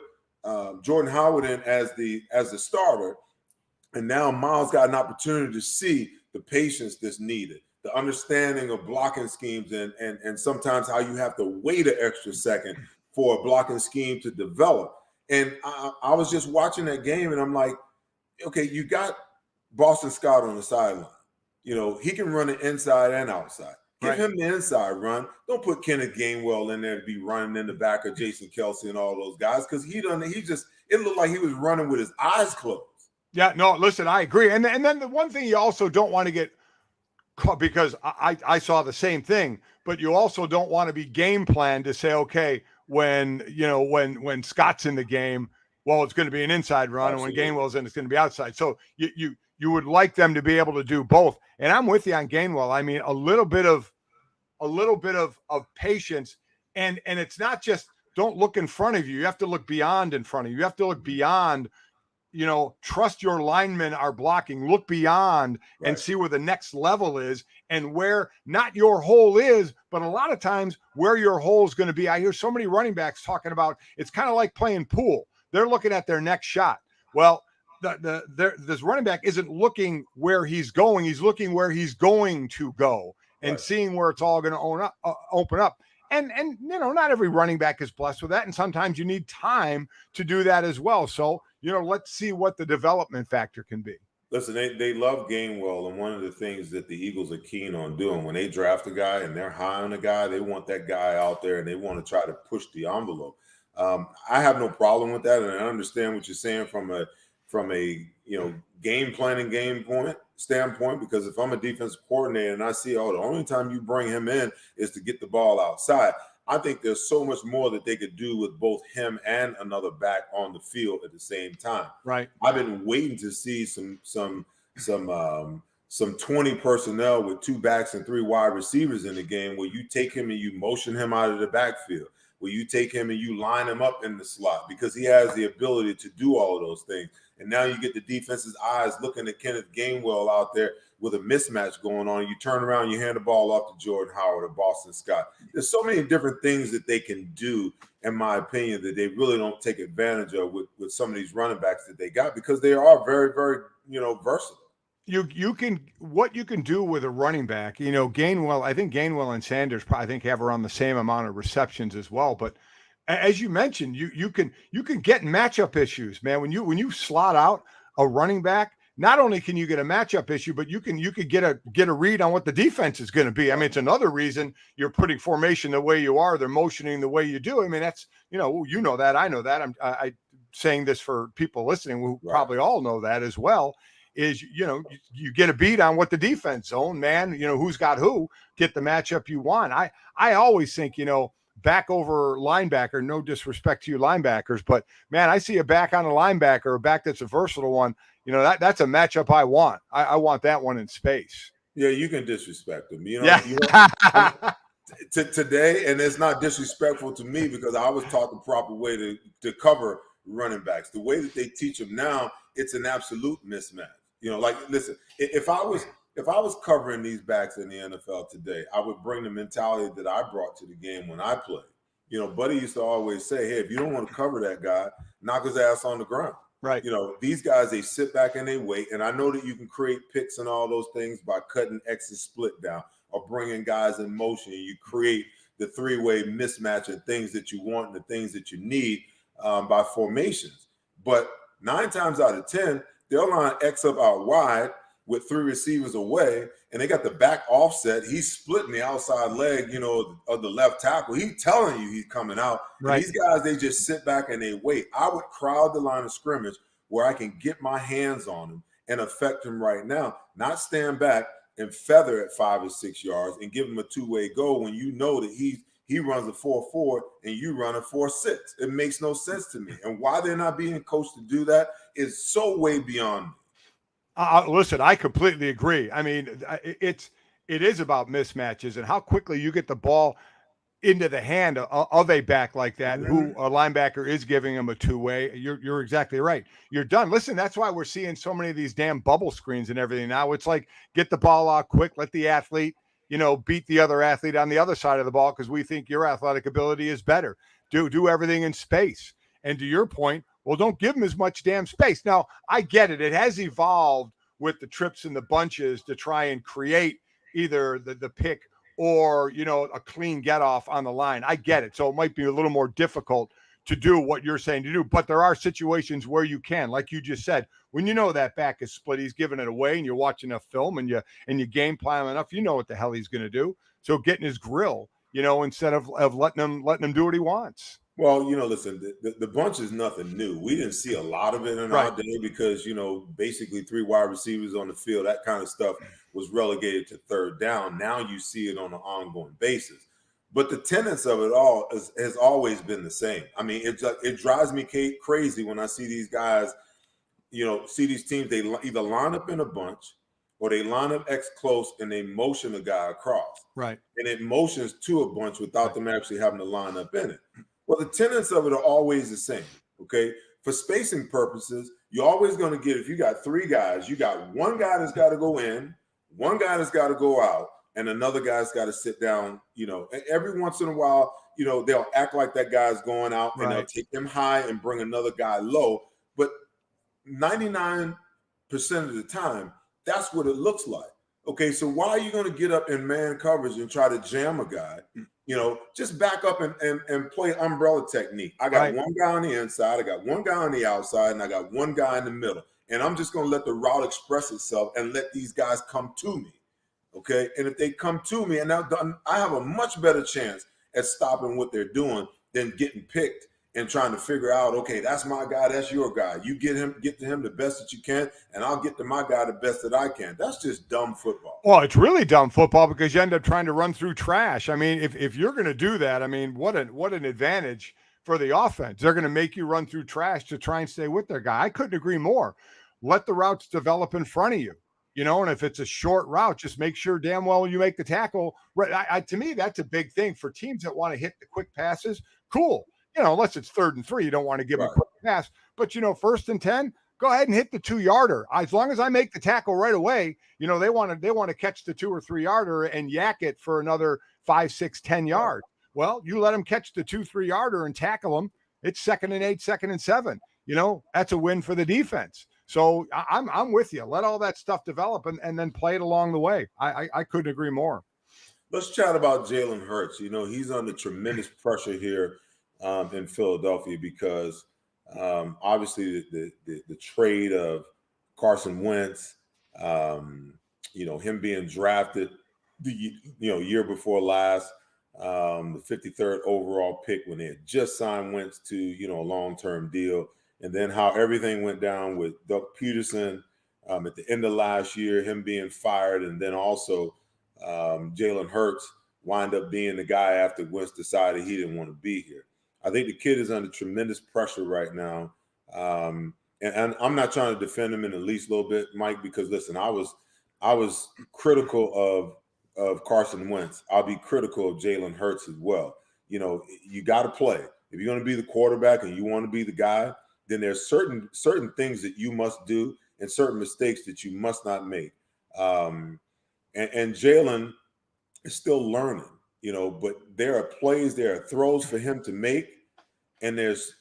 Jordan Howard in as the starter. And now Miles got an opportunity to see the patience that's needed, the understanding of blocking schemes, and sometimes how you have to wait an extra second for a blocking scheme to develop. And I was just watching that game, and I'm like, okay, you got Boston Scott on the sideline. He can run it inside and outside. Give him the inside run. Don't put Kenneth Gainwell in there to be running in the back of Jason Kelsey and all those guys, because it looked like he was running with his eyes closed. Yeah, no, listen, I agree. And then the one thing you also don't want to get caught, because I saw the same thing, but you also don't want to be game planned to say, okay, when Scott's in the game, well, it's going to be an inside run, Absolutely. And when Gainwell's in, it's going to be outside. So you would like them to be able to do both. And I'm with you on Gainwell. I mean, a little bit of patience, and it's not just don't look in front of you. You have to look beyond in front of you. You have to look beyond. Trust your linemen are blocking, look beyond and see where the next level is, and where not your hole is, but a lot of times where your hole is going to be. I hear so many running backs talking about it's kind of like playing pool. They're looking at their next shot. Well, this running back isn't looking where he's going. He's looking where he's going to go and seeing where it's all going to open up. And not every running back is blessed with that. And sometimes you need time to do that as well. So, let's see what the development factor can be. Listen, they love Gainwell. And one of the things that the Eagles are keen on doing when they draft a guy and they're high on a guy, they want that guy out there and they want to try to push the envelope. I have no problem with that. And I understand what you're saying from a game planning standpoint, because if I'm a defensive coordinator and I see, the only time you bring him in is to get the ball outside, I think there's so much more that they could do with both him and another back on the field at the same time. Right. I've been waiting to see some 20 personnel with 2 backs and 3 wide receivers in the game, where you take him and you motion him out of the backfield, where you take him and you line him up in the slot, because he has the ability to do all of those things. And now you get the defense's eyes looking at Kenneth Gainwell out there with a mismatch going on. You turn around, you hand the ball off to Jordan Howard or Boston Scott. There's so many different things that they can do, in my opinion, that they really don't take advantage of with some of these running backs that they got, because they are very, very, versatile. What you can do with a running back, Gainwell, I think Gainwell and Sanders probably have around the same amount of receptions as well. But as you mentioned, you can get matchup issues, man. When you slot out a running back, not only can you get a matchup issue, but you could get a read on what the defense is going to be. I mean, it's another reason you're putting formation the way you are. They're motioning the way you do. I mean, that's that. I know that. I'm saying this for people listening who probably all know that as well. Is you get a beat on what the defense zone, man. Who's got who, get the matchup you want. I always think back over linebacker. No disrespect to you linebackers, but man, I see a back on a linebacker, a back that's a versatile one. That's a matchup I want. I want that one in space. Yeah, you can disrespect them. Today, and it's not disrespectful to me, because I was taught the proper way to cover running backs. The way that they teach them now, it's an absolute mismatch. Listen, if I was covering these backs in the NFL today, I would bring the mentality that I brought to the game when I played. Buddy used to always say, hey, if you don't want to cover that guy, knock his ass on the ground. Right. These guys, they sit back and they wait. And I know that you can create picks and all those things by cutting X's split down or bringing guys in motion. And you create the 3-way mismatch and things that you want and the things that you need by formations. But 9 times out of 10, they'll line X up out wide with 3 receivers away, and they got the back offset. He's splitting the outside leg, of the left tackle. He's telling you he's coming out. Right. These guys, they just sit back and they wait. I would crowd the line of scrimmage where I can get my hands on him and affect him right now, not stand back and feather at 5 or 6 yards and give him a 2-way go when you know that he runs a 4.4 and you run a 4.6. It makes no sense to me. And why they're not being coached to do that is so way beyond me. Listen, I completely agree. I mean, it is about mismatches and how quickly you get the ball into the hand of a back like that, who a linebacker is giving him a 2-way. You're exactly right. You're done. Listen, that's why we're seeing so many of these damn bubble screens and everything now. It's like, get the ball out quick, let the athlete, beat the other athlete on the other side of the ball because we think your athletic ability is better. Do everything in space. And to your point, well, don't give them as much damn space. Now, I get it. It has evolved with the trips and the bunches to try and create either the pick or, a clean get off on the line. I get it. So it might be a little more difficult to do what you're saying to do. But there are situations where you can, like you just said, when you know that back is split, he's giving it away, and you're watching a film, and you game plan enough, you know what the hell he's going to do. So getting his grill, instead of letting him do what he wants. Well, listen, the bunch is nothing new. We didn't see a lot of it in our day because, basically 3 wide receivers on the field, that kind of stuff was relegated to third down. Now you see it on an ongoing basis. But the tenets of it all has always been the same. I mean, it drives me crazy when I see these guys, see these teams, they either line up in a bunch or they line up X close and they motion a guy across. Right. And it motions to a bunch without them actually having to line up in it. Well, the tenets of it are always the same, okay? For spacing purposes, you're always going to get, if you got 3 guys, you got one guy that's got to go in, one guy that's got to go out, and another guy's got to sit down, And every once in a while, they'll act like that guy's going out and they'll take him high and bring another guy low. But 99% of the time, that's what it looks like. Okay, so why are you going to get up in man coverage and try to jam a guy? Just back up and play umbrella technique. I got one guy on the inside, I got one guy on the outside, and I got one guy in the middle. And I'm just going to let the route express itself and let these guys come to me. Okay, and if they come to me, and now I have a much better chance at stopping what they're doing than getting picked and trying to figure out, okay, that's my guy, that's your guy. You get to him the best that you can, and I'll get to my guy the best that I can. That's just dumb football. Well, it's really dumb football because you end up trying to run through trash. I mean, if you're going to do that, I mean, what an advantage for the offense. They're going to make you run through trash to try and stay with their guy. I couldn't agree more. Let the routes develop in front of you. And if it's a short route, just make sure damn well you make the tackle. To me, that's a big thing for teams that want to hit the quick passes. Cool. Unless it's 3rd and 3, you don't want to give a quick pass. But, 1st and 10, go ahead and hit the 2-yarder. As long as I make the tackle right away, they want to catch the 2 or 3-yarder and yak it for another 5, 6, 10 yards. Well, you let them catch the 2, 3-yarder and tackle them. It's 2nd and 8, 2nd and 7. That's a win for the defense. So I'm with you. Let all that stuff develop and then play it along the way. I couldn't agree more. Let's chat about Jalen Hurts. He's under tremendous pressure here in Philadelphia because obviously the trade of Carson Wentz, him being drafted the year before last, the 53rd overall pick when they had just signed Wentz to a long-term deal. And then how everything went down with Doug Peterson at the end of last year, him being fired, and then also Jalen Hurts wind up being the guy after Wentz decided he didn't want to be here. I think the kid is under tremendous pressure right now. And I'm not trying to defend him in the least little bit, Mike, because listen, I was critical of Carson Wentz. I'll be critical of Jalen Hurts as well. You got to play. If you're going to be the quarterback and you want to be the guy, then there's certain things that you must do and certain mistakes that you must not make. And Jalen is still learning, but there are plays, there are throws for him to make, and there's,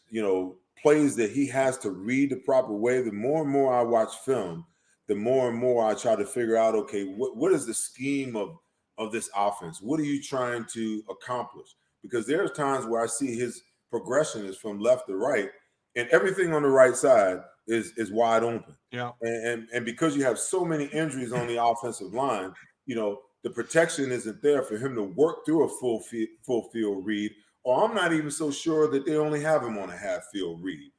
plays that he has to read the proper way. The more and more I watch film, the more and more I try to figure out, okay, what is the scheme of this offense? What are you trying to accomplish? Because there's times where I see his progression is from left to right, and everything on the right side is wide open. Yeah. And because you have so many injuries on the offensive line, the protection isn't there for him to work through a full field read. Or I'm not even so sure that they only have him on a half field read.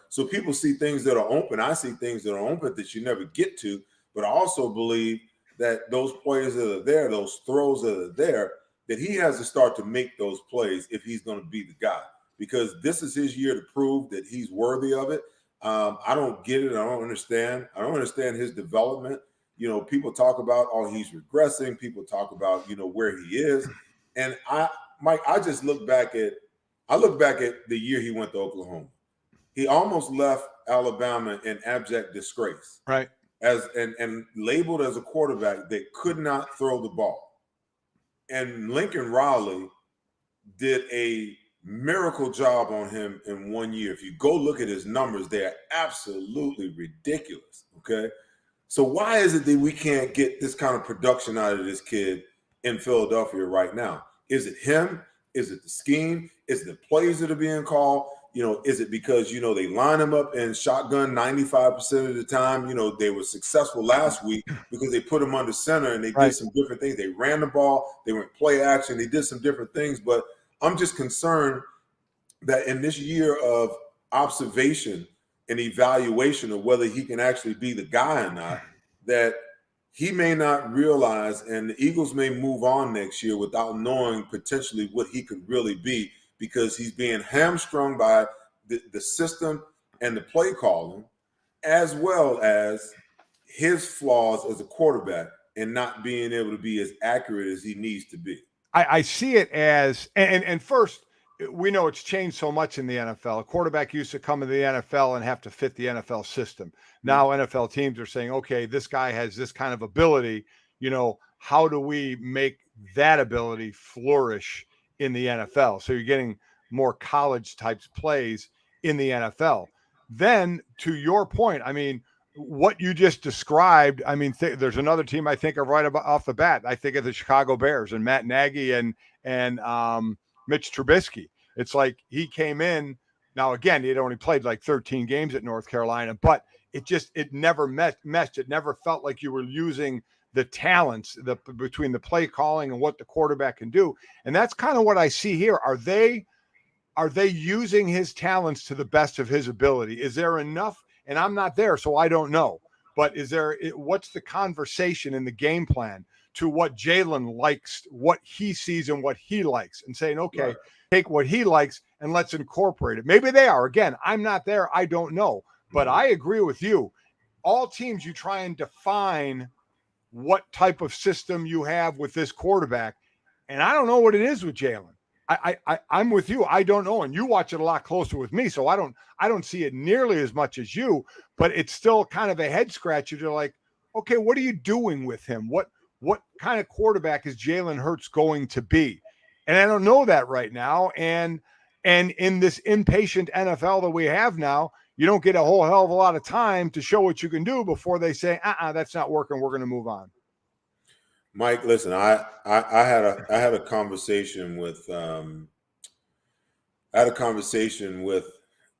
So people see things that are open. I see things that are open that you never get to. But I also believe that those plays that are there, those throws that are there, that he has to start to make those plays if he's going to be the guy. Because this is his year to prove that he's worthy of it. I don't get it. I don't understand. I don't understand his development. People talk about, oh, he's regressing. People talk about, where he is. And Mike, I look back at the year he went to Oklahoma. He almost left Alabama in abject disgrace. Right. And labeled as a quarterback that could not throw the ball. And Lincoln Riley did a miracle job on him in 1 year. If you go look at his numbers, they're absolutely ridiculous. Okay. So why is it that we can't get this kind of production out of this kid in Philadelphia right now? Is it him? Is it the scheme? Is it the plays that are being called? is it because, they line him up in shotgun 95% of the time? They were successful last week because they put him under center and they did some different things. They ran the ball, they went play action, they did some different things. But I'm just concerned that in this year of observation and evaluation of whether he can actually be the guy or not, that he may not realize, and the Eagles may move on next year without knowing potentially what he could really be, because he's being hamstrung by the system and the play calling, as well as his flaws as a quarterback and not being able to be as accurate as he needs to be. I see it as, and first, we know it's changed so much in the NFL. A quarterback used to come into the NFL and have to fit the NFL system. Now NFL teams are saying, okay, this guy has this kind of ability. How do we make that ability flourish in the NFL? So you're getting more college types plays in the NFL. Then to your point, I mean, what you just described, I mean, there's another team I think of right off the bat. I think of the Chicago Bears and Matt Nagy and Mitch Trubisky. It's like he came in. Now, again, he had only played like 13 games at North Carolina, but it never meshed. It never felt like you were using the talents between the play calling and what the quarterback can do. And that's kind of what I see here. Are they using his talents to the best of his ability? Is there enough? And I'm not there, so I don't know. But what's the conversation in the game plan to what Jalen likes, what he sees and what he likes, and saying, okay, take what he likes and let's incorporate it. Maybe they are. Again, I'm not there. I don't know. But I agree with you. All teams, you try and define what type of system you have with this quarterback. And I don't know what it is with Jalen. I'm with you. I don't know. And you watch it a lot closer with me. So I don't see it nearly as much as you, but it's still kind of a head scratcher. You're like, okay, what are you doing with him? What kind of quarterback is Jalen Hurts going to be? And I don't know that right now. And in this impatient NFL that we have now, you don't get a whole hell of a lot of time to show what you can do before they say, that's not working. We're going to move on. Mike, listen, I had a conversation with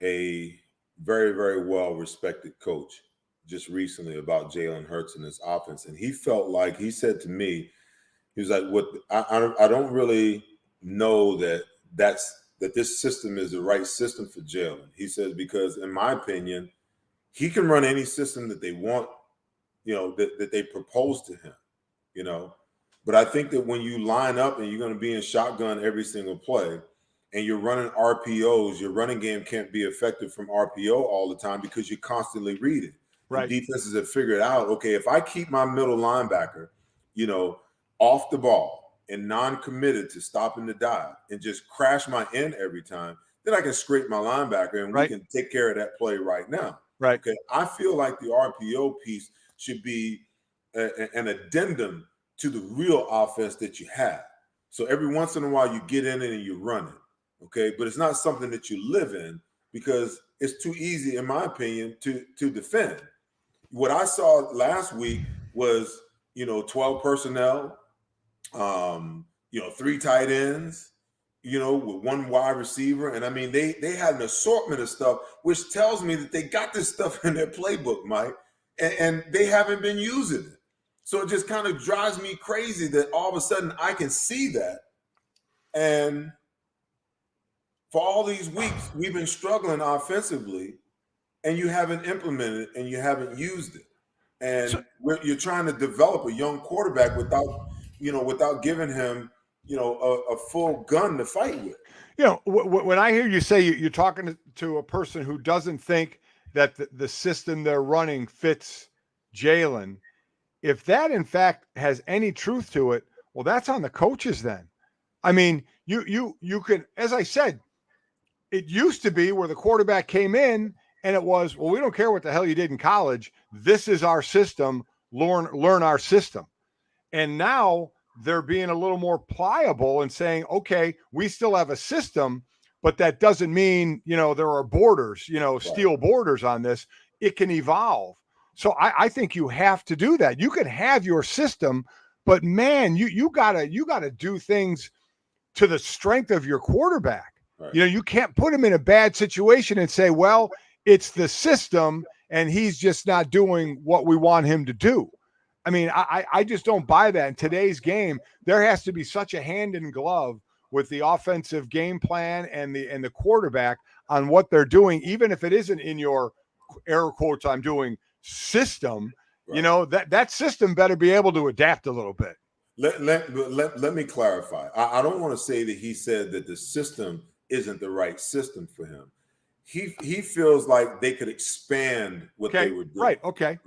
a very, very well respected coach just recently about Jalen Hurts and his offense, and he felt like, he said to me, he was like, I don't really know that this system is the right system for Jalen. He says, because in my opinion, he can run any system that they want, that they propose to him. But I think that when you line up and you're going to be in shotgun every single play and you're running RPOs, your running game can't be effective from RPO all the time because you're constantly reading. Right. The defenses have figured out, okay, if I keep my middle linebacker, off the ball and non-committed to stopping the dive and just crash my end every time, then I can scrape my linebacker and we can take care of that play right now. Right. Okay. I feel like the RPO piece should be an addendum to the real offense that you have. So every once in a while you get in it and you run it, okay? But it's not something that you live in because it's too easy, in my opinion, to defend. What I saw last week was, 12 personnel, 3 tight ends, with 1 wide receiver. And I mean, they had an assortment of stuff, which tells me that they got this stuff in their playbook, Mike, and they haven't been using it. So it just kind of drives me crazy that all of a sudden I can see that. And for all these weeks, we've been struggling offensively, and you haven't implemented it and you haven't used it. And you're trying to develop a young quarterback without giving him, a full gun to fight with. When I hear you say you're talking to a person who doesn't think that the system they're running fits Jalen, if that in fact has any truth to it, well, that's on the coaches then. I mean, you can, as I said, it used to be where the quarterback came in and it was, well, we don't care what the hell you did in college. This is our system. Learn our system. And now they're being a little more pliable and saying, okay, we still have a system, but that doesn't mean, there are borders, steel borders on this. It can evolve. So I think you have to do that. You can have your system, but man, you gotta do things to the strength of your quarterback. Right. You know, you can't put him in a bad situation and say, well, it's the system and he's just not doing what we want him to do. I mean, I just don't buy that. In today's game, there has to be such a hand in glove with the offensive game plan and the quarterback on what they're doing, even if it isn't in your air quotes I'm doing system. Right. You know, that system better be able to adapt a little bit. Let me clarify. I don't want to say that he said that the system isn't the right system for him. He feels like they could expand what they were doing. Right. Okay.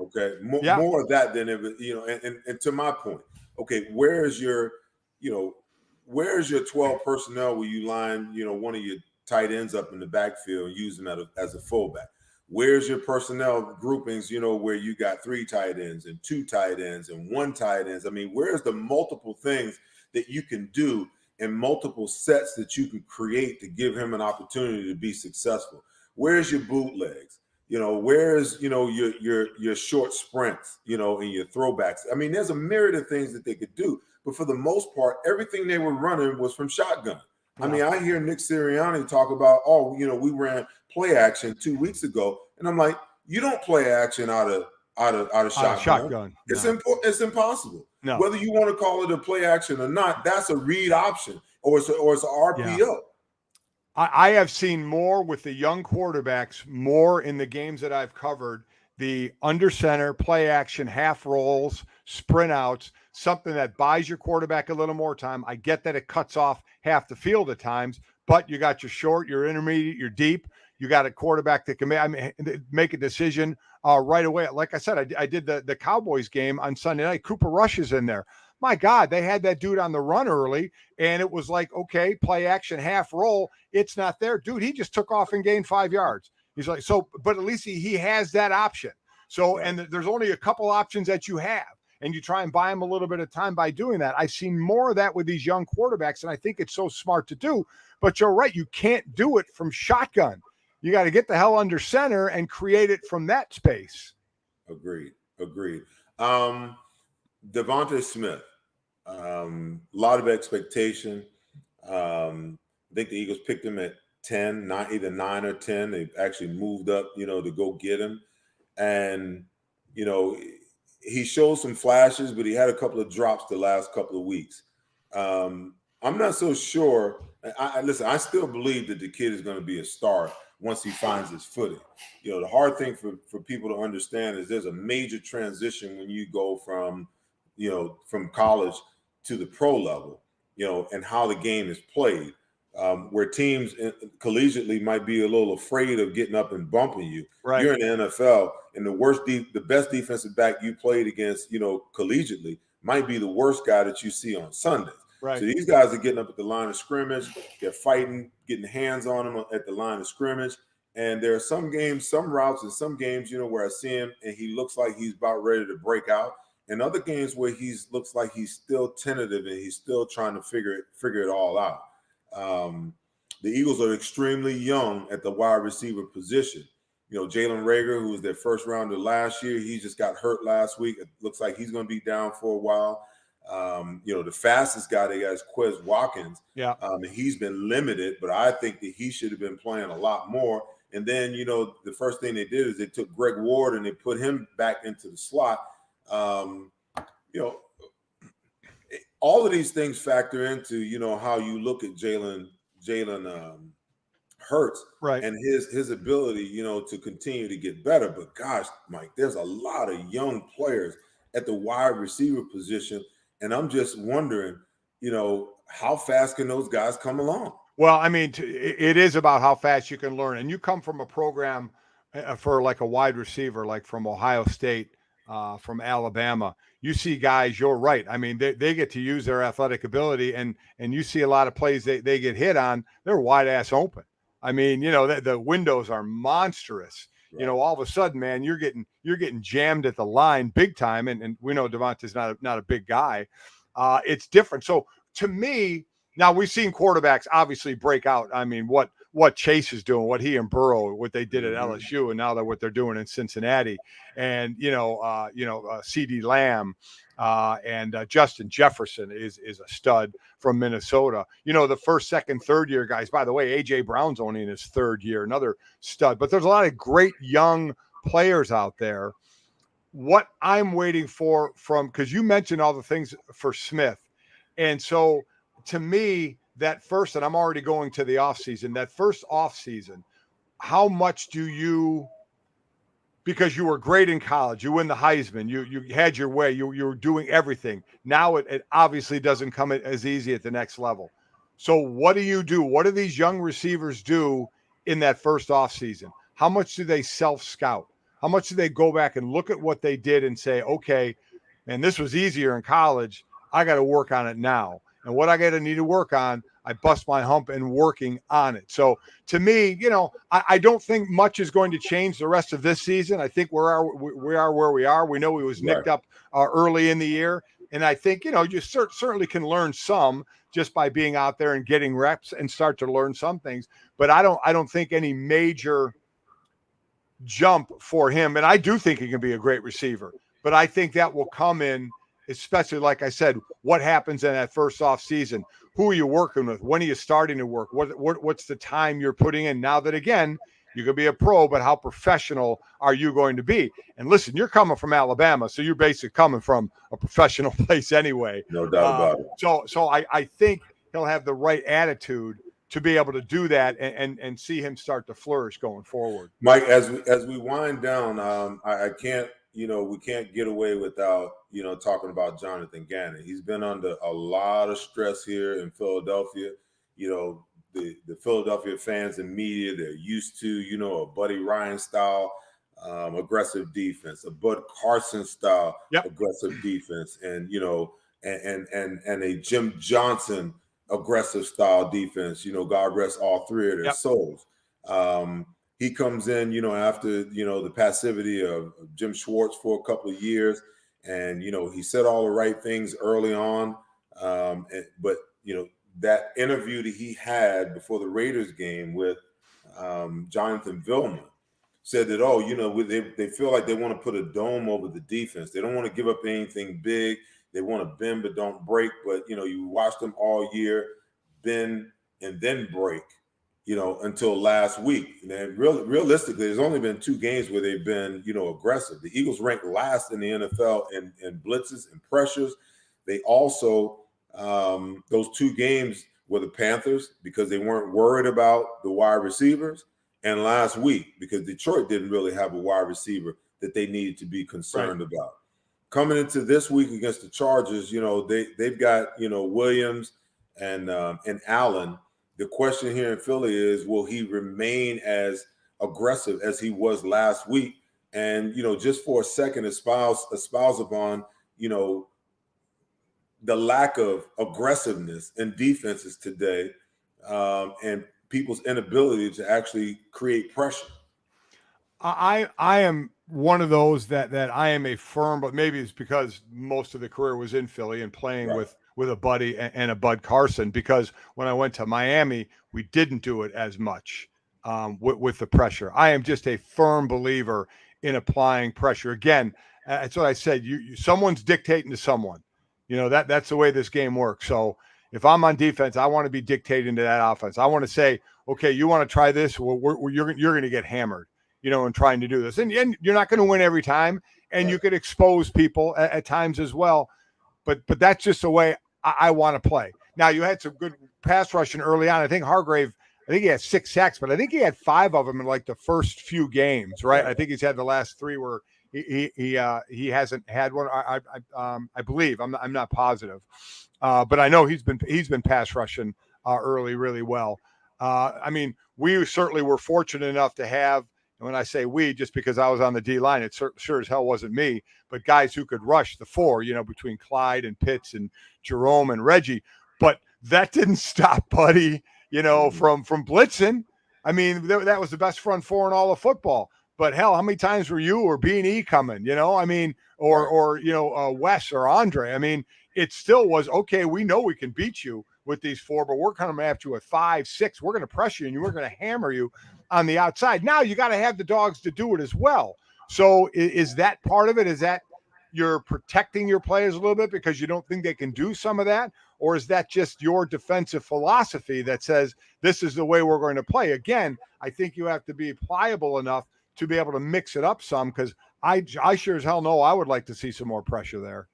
More of that than ever, you know, and to my point, okay, where's your 12 personnel where you line, you know, one of your tight ends up in the backfield and use them as a fullback? Where's your personnel groupings, you know, where you got 3 tight ends and 2 tight ends and 1 tight ends? I mean, where's the multiple things that you can do and multiple sets that you can create to give him an opportunity to be successful? Where's your bootlegs? You know, where's, you know, your short sprints, you know, and your throwbacks? I mean, there's a myriad of things that they could do, but for the most part, everything they were running was from shotgun. I mean, I hear Nick Sirianni talk about, oh, you know, we ran play action 2 weeks ago, and I'm like, you don't play action out of shotgun. No. It's impossible. No. Whether you want to call it a play action or not, that's a read option or it's an RPO. Yeah. I have seen more with the young quarterbacks, more in the games that I've covered, the under center, play action, half rolls, sprint outs, something that buys your quarterback a little more time. I get that it cuts off half the field at times, but you got your short, your intermediate, your deep. You got a quarterback that can make a decision right away. Like I said, I did the Cowboys game on Sunday night. Cooper Rush is in there. My God, they had that dude on the run early, and it was like, okay, play action, half roll. It's not there. Dude, he just took off and gained 5 yards. He's like, so, but at least he has that option. So, and there's only a couple options that you have, and you try and buy him a little bit of time by doing that. I've seen more of that with these young quarterbacks, and I think it's so smart to do. But you're right, you can't do it from shotgun. You got to get the hell under center and create it from that space. Agreed. Devonta Smith. A lot of expectation. I think the Eagles picked him at 10, either 9 or 10. They actually moved up, you know, to go get him. And, you know, he showed some flashes, but he had a couple of drops the last couple of weeks. I'm not so sure. Listen, I still believe that the kid is going to be a star once he finds his footing. You know, the hard thing for people to understand is there's a major transition when you go from college to the pro level, you know, and how the game is played, where teams collegiately might be a little afraid of getting up and bumping you. Right. You're in the NFL, and the best defensive back you played against, you know, collegiately might be the worst guy that you see on Sundays. Right. So these guys are getting up at the line of scrimmage, they're fighting, getting hands on them at the line of scrimmage. And there are some games, some routes, and some games, you know, where I see him and he looks like he's about ready to break out. And other games where he looks like he's still tentative and he's still trying to figure it all out. The Eagles are extremely young at the wide receiver position. You know, Jalen Reagor, who was their first rounder last year, he just got hurt last week. It looks like he's going to be down for a while. You know, the fastest guy they got is Quez Watkins. Yeah. He's been limited, but I think that he should have been playing a lot more. And then, you know, the first thing they did is they took Greg Ward and they put him back into the slot. You know, all of these things factor into, you know, how you look at Jalen Hurts, right, and his ability, you know, to continue to get better. But gosh, Mike, there's a lot of young players at the wide receiver position, and I'm just wondering, you know, how fast can those guys come along? Well, I mean, it is about how fast you can learn, and you come from a program for like a wide receiver, like from Ohio State. From Alabama, you see guys, you're right. I mean, they get to use their athletic ability, and you see a lot of plays they get hit on, they're wide ass open. I mean, you know, the windows are monstrous. Right. You know, all of a sudden, man, you're getting jammed at the line big time. And we know Devonta's not a big guy. It's different. So to me, now we've seen quarterbacks obviously break out. I mean, what what Chase is doing, what he and Burrow, what they did at Mhm. LSU, and now that what they're doing in Cincinnati, and CD Lamb. And Justin Jefferson is a stud from Minnesota. The first, second, third year guys. By the way, A.J. Brown's only in his third year, another stud. But there's a lot of great young players out there. What I'm waiting for because you mentioned all the things for Smith. And so to me, that first, and I'm already going to the offseason, that first offseason, how much do you – because you were great in college, you win the Heisman, you had your way, you were doing everything. Now it obviously doesn't come as easy at the next level. So what do you do? What do these young receivers do in that first offseason? How much do they self-scout? How much do they go back and look at what they did and say, okay, man, this was easier in college. I got to work on it now. And what I got to need to work on, I bust my hump and working on it. So to me, I don't think much is going to change the rest of this season. I think we are where we are. We know he was nicked up early in the year. And I think, you certainly can learn some just by being out there and getting reps and start to learn some things. But I don't think any major jump for him. And I do think he can be a great receiver. But I think that will come in, especially, like I said, what happens in that first off season. Who are you working with? When are you starting to work? What's the time you're putting in? Now that, again, you could be a pro, but how professional are you going to be? And listen, you're coming from Alabama, so you're basically coming from a professional place anyway. No doubt about it. So I think he'll have the right attitude to be able to do that and see him start to flourish going forward. Mike, as we wind down, I can't, we can't get away without, talking about Jonathan Gannon. He's been under a lot of stress here in Philadelphia. The Philadelphia fans and media, they're used to, a Buddy Ryan style aggressive defense, a Bud Carson style aggressive defense, and and a Jim Johnson aggressive style defense. God rest all three of their souls. He comes in, after the passivity of Jim Schwartz for a couple of years, and he said all the right things early on, but that interview that he had before the Raiders game with Jonathan Vilma said that, they feel like they want to put a dome over the defense. They don't want to give up anything big. They want to bend but don't break. But, you watch them all year bend and then break, until last week. And realistically, there's only been 2 games where they've been, aggressive. The Eagles ranked last in the NFL in blitzes and pressures. They also, those 2 games were the Panthers because they weren't worried about the wide receivers, and last week because Detroit didn't really have a wide receiver that they needed to be concerned about. Coming into this week against the Chargers, they've got, Williams and Allen. The question here in Philly is, will he remain as aggressive as he was last week? And, just for a second, espouse upon, the lack of aggressiveness in defenses today, and people's inability to actually create pressure. I am one of those that I am a firm, but maybe it's because most of the career was in Philly and playing with a Buddy and a Bud Carson, because when I went to Miami, we didn't do it as much with the pressure. I am just a firm believer in applying pressure. Again, that's what I said. Someone's dictating to someone. That's the way this game works. So if I'm on defense, I want to be dictating to that offense. I want to say, okay, you want to try this? Well, you're going to get hammered, in trying to do this. And you're not going to win every time, and you could expose people at times as well. But that's just the way I want to play. Now, you had some good pass rushing early on. I think Hargrave, he had 6 sacks, but I think he had 5 of them in like the first few games, right? I think he's had the last 3 where he hasn't had one. I believe. I'm not positive, but I know he's been pass rushing early really well. We certainly were fortunate enough to have. And when I say we, just because I was on the D line, it sure as hell wasn't me, but guys who could rush the 4, between Clyde and Pitts and Jerome and Reggie. But that didn't stop Buddy, from blitzing. That was the best front 4 in all of football. But hell, how many times were you or B&E coming, or Wes or Andre? It still was, okay, we know we can beat you, with these 4, but we're coming after you at 5, 6. We're going to pressure you and we're going to hammer you on the outside. Now you got to have the dogs to do it as well. So is that part of it? Is that you're protecting your players a little bit because you don't think they can do some of that? Or is that just your defensive philosophy that says this is the way we're going to play? Again, I think you have to be pliable enough to be able to mix it up some, because I sure as hell know I would like to see some more pressure there.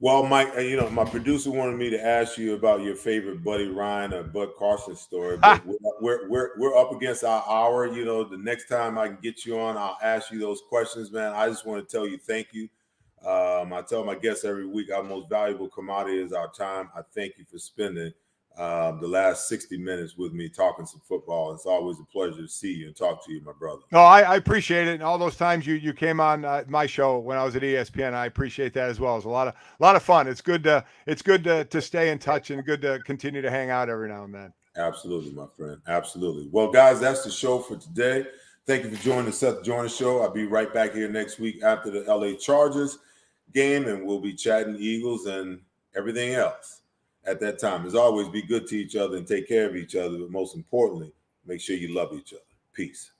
Well, Mike, my producer wanted me to ask you about your favorite Buddy Ryan or Bud Carson story, but we're up against our hour. The next time I can get you on, I'll ask you those questions, man. I just want to tell you thank you. I tell my guests every week our most valuable commodity is our time. I thank you for spending the last 60 minutes with me talking some football. It's always a pleasure to see you and talk to you, my brother. No, I appreciate it. And all those times you came on my show when I was at ESPN, I appreciate that as well. It's a lot of fun. It's good to stay in touch and good to continue to hang out every now and then. Absolutely, my friend. Absolutely. Well, guys, that's the show for today. Thank you for joining the Seth Joyner Show. I'll be right back here next week after the LA Chargers game, and we'll be chatting Eagles and everything else at that time. As always, be good to each other and take care of each other. But most importantly, make sure you love each other. Peace.